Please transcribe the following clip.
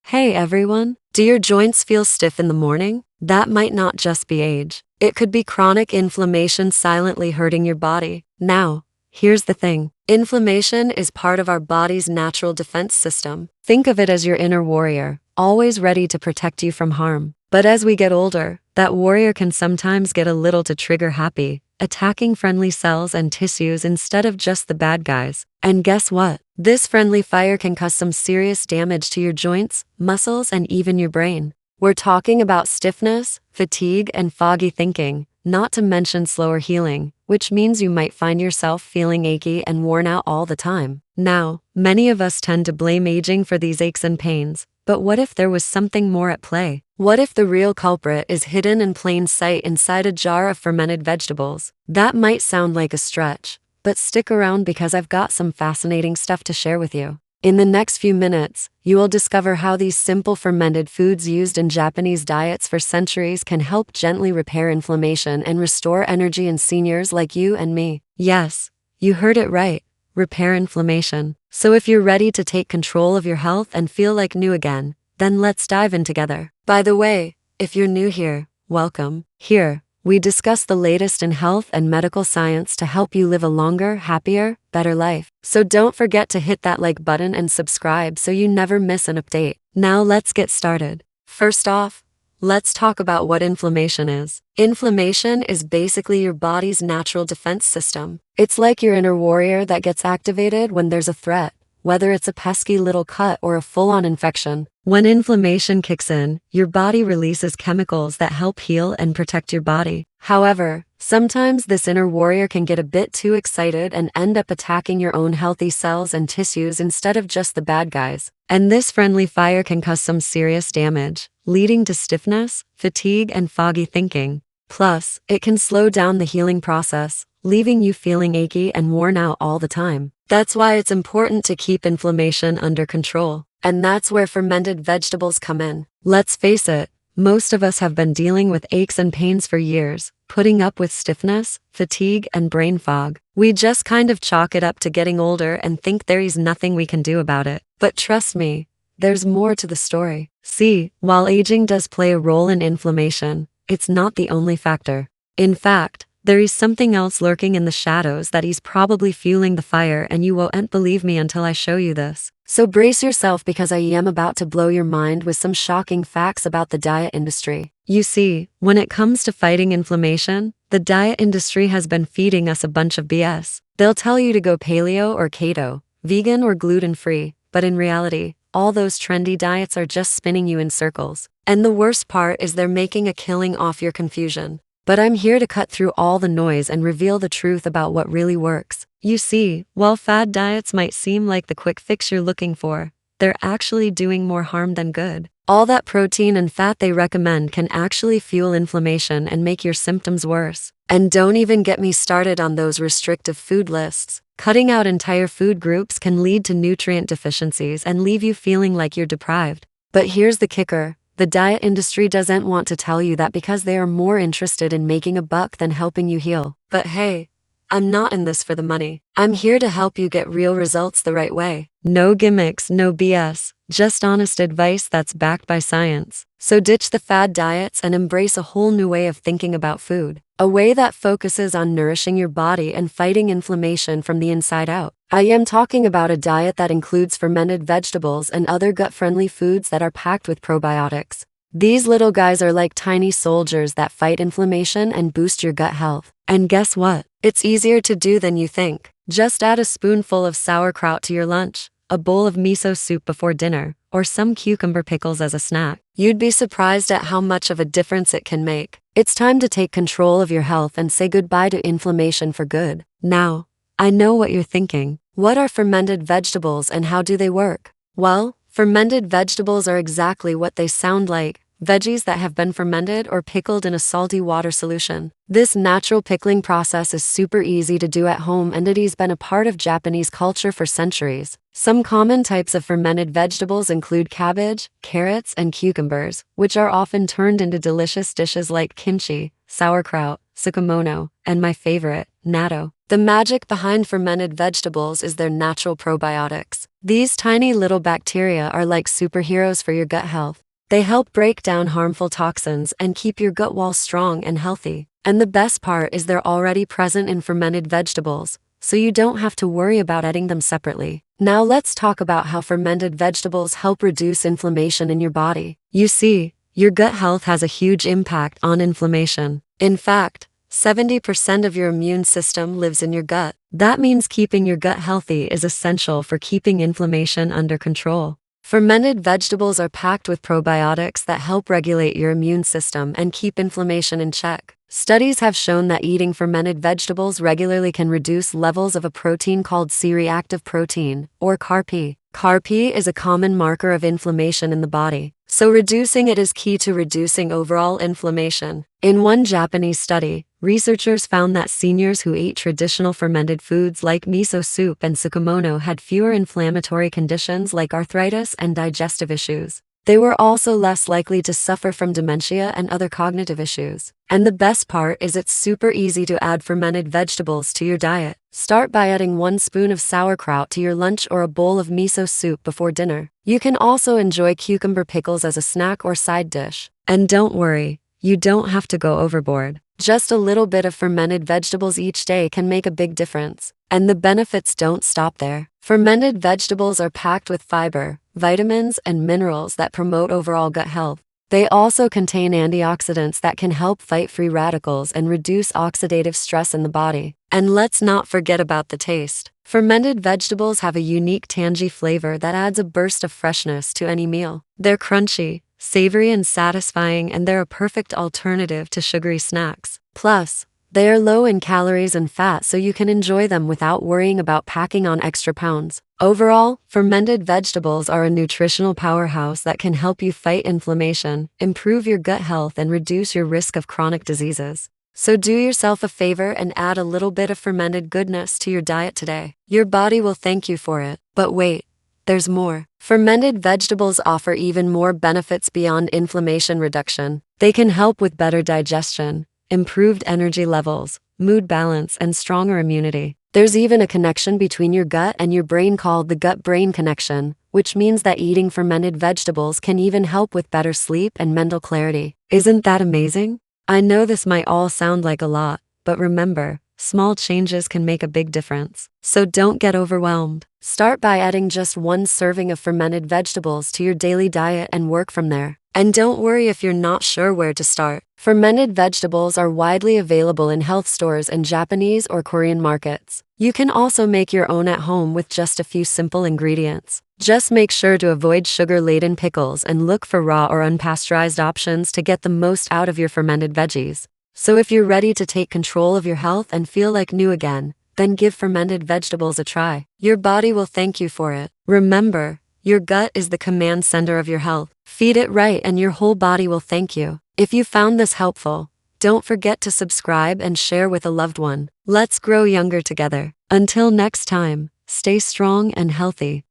Hey everyone, do your joints feel stiff in the morning? That might not just be age. It could be chronic inflammation silently hurting your body. Now, here's the thing. Inflammation is part of our body's natural defense system. Think of it as your inner warrior, always ready to protect you from harm. But as we get older, that warrior can sometimes get a little too trigger happy, attacking friendly cells and tissues instead of just the bad guys. And guess what? This friendly fire can cause some serious damage to your joints, muscles, and even your brain. We're talking about stiffness, fatigue, and foggy thinking, not to mention slower healing, which means you might find yourself feeling achy and worn out all the time. Now, many of us tend to blame aging for these aches and pains, but what if there was something more at play? What if the real culprit is hidden in plain sight inside a jar of fermented vegetables? That might sound like a stretch, but stick around because I've got some fascinating stuff to share with you. In the next few minutes, you will discover how these simple fermented foods used in Japanese diets for centuries can help gently repair inflammation and restore energy in seniors like you and me. Yes, you heard it right. Repair inflammation. So if you're ready to take control of your health and feel like new again, then let's dive in together. By the way, if you're new here, welcome. Here, we discuss the latest in health and medical science to help you live a longer, happier, better life. So don't forget to hit that like button and subscribe so you never miss an update. Now let's get started. First off, let's talk about what inflammation is. Inflammation is basically your body's natural defense system. It's like your inner warrior that gets activated when there's a threat, whether it's a pesky little cut or a full-on infection. When inflammation kicks in, your body releases chemicals that help heal and protect your body. However, sometimes this inner warrior can get a bit too excited and end up attacking your own healthy cells and tissues instead of just the bad guys. And this friendly fire can cause some serious damage, leading to stiffness, fatigue, and foggy thinking. Plus, it can slow down the healing process, leaving you feeling achy and worn out all the time. That's why it's important to keep inflammation under control. And that's where fermented vegetables come in. Let's face it, most of us have been dealing with aches and pains for years, putting up with stiffness, fatigue, and brain fog. We just kind of chalk it up to getting older and think there is nothing we can do about it. But trust me, there's more to the story. See, while aging does play a role in inflammation, it's not the only factor. In fact, there is something else lurking in the shadows that is probably fueling the fire, and you won't believe me until I show you this. So brace yourself because I am about to blow your mind with some shocking facts about the diet industry. You see, when it comes to fighting inflammation, the diet industry has been feeding us a bunch of BS. They'll tell you to go paleo or keto, vegan or gluten-free, but in reality, all those trendy diets are just spinning you in circles. And the worst part is they're making a killing off your confusion. But I'm here to cut through all the noise and reveal the truth about what really works. You see, while fad diets might seem like the quick fix you're looking for, they're actually doing more harm than good. All that protein and fat they recommend can actually fuel inflammation and make your symptoms worse. And don't even get me started on those restrictive food lists. Cutting out entire food groups can lead to nutrient deficiencies and leave you feeling like you're deprived. But here's the kicker. The diet industry doesn't want to tell you that because they are more interested in making a buck than helping you heal. But hey, I'm not in this for the money. I'm here to help you get real results the right way. No gimmicks, no BS, just honest advice that's backed by science. So ditch the fad diets and embrace a whole new way of thinking about food. A way that focuses on nourishing your body and fighting inflammation from the inside out. I am talking about a diet that includes fermented vegetables and other gut-friendly foods that are packed with probiotics. These little guys are like tiny soldiers that fight inflammation and boost your gut health. And guess what? It's easier to do than you think. Just add a spoonful of sauerkraut to your lunch, a bowl of miso soup before dinner, or some cucumber pickles as a snack. You'd be surprised at how much of a difference it can make. It's time to take control of your health and say goodbye to inflammation for good. Now, I know what you're thinking. What are fermented vegetables and how do they work? Well, fermented vegetables are exactly what they sound like. Veggies that have been fermented or pickled in a salty water solution. This natural pickling process is super easy to do at home and it has been a part of Japanese culture for centuries. Some common types of fermented vegetables include cabbage, carrots, and cucumbers, which are often turned into delicious dishes like kimchi, sauerkraut, tsukemono, and my favorite, natto. The magic behind fermented vegetables is their natural probiotics. These tiny little bacteria are like superheroes for your gut health. They help break down harmful toxins and keep your gut wall strong and healthy. And the best part is they're already present in fermented vegetables, so you don't have to worry about adding them separately. Now let's talk about how fermented vegetables help reduce inflammation in your body. You see, your gut health has a huge impact on inflammation. In fact, 70% of your immune system lives in your gut. That means keeping your gut healthy is essential for keeping inflammation under control. Fermented vegetables are packed with probiotics that help regulate your immune system and keep inflammation in check. Studies have shown that eating fermented vegetables regularly can reduce levels of a protein called C-reactive protein, or CRP. CRP is a common marker of inflammation in the body, so reducing it is key to reducing overall inflammation. In one Japanese study, researchers found that seniors who ate traditional fermented foods like miso soup and tsukemono had fewer inflammatory conditions like arthritis and digestive issues. They were also less likely to suffer from dementia and other cognitive issues. And the best part is it's super easy to add fermented vegetables to your diet. Start by adding 1 spoon of sauerkraut to your lunch or a bowl of miso soup before dinner. You can also enjoy cucumber pickles as a snack or side dish. And don't worry, you don't have to go overboard. Just a little bit of fermented vegetables each day can make a big difference. And the benefits don't stop there. Fermented vegetables are packed with fiber, vitamins, and minerals that promote overall gut health. They also contain antioxidants that can help fight free radicals and reduce oxidative stress in the body. And let's not forget about the taste. Fermented vegetables have a unique tangy flavor that adds a burst of freshness to any meal. They're crunchy, savory, and satisfying, and they're a perfect alternative to sugary snacks. Plus, they are low in calories and fat, so you can enjoy them without worrying about packing on extra pounds. Overall, fermented vegetables are a nutritional powerhouse that can help you fight inflammation, improve your gut health, and reduce your risk of chronic diseases. So do yourself a favor and add a little bit of fermented goodness to your diet today. Your body will thank you for it. But wait, there's more. Fermented vegetables offer even more benefits beyond inflammation reduction. They can help with better digestion, improved energy levels, mood balance, and stronger immunity. There's even a connection between your gut and your brain called the gut-brain connection, which means that eating fermented vegetables can even help with better sleep and mental clarity. Isn't that amazing? I know this might all sound like a lot, but remember, small changes can make a big difference. So don't get overwhelmed. Start by adding just 1 serving of fermented vegetables to your daily diet and work from there. And don't worry if you're not sure where to start. Fermented vegetables are widely available in health stores and Japanese or Korean markets. You can also make your own at home with just a few simple ingredients. Just make sure to avoid sugar-laden pickles and look for raw or unpasteurized options to get the most out of your fermented veggies. So if you're ready to take control of your health and feel like new again, then give fermented vegetables a try. Your body will thank you for it. Remember, your gut is the command center of your health. Feed it right and your whole body will thank you. If you found this helpful, don't forget to subscribe and share with a loved one. Let's grow younger together. Until next time, stay strong and healthy.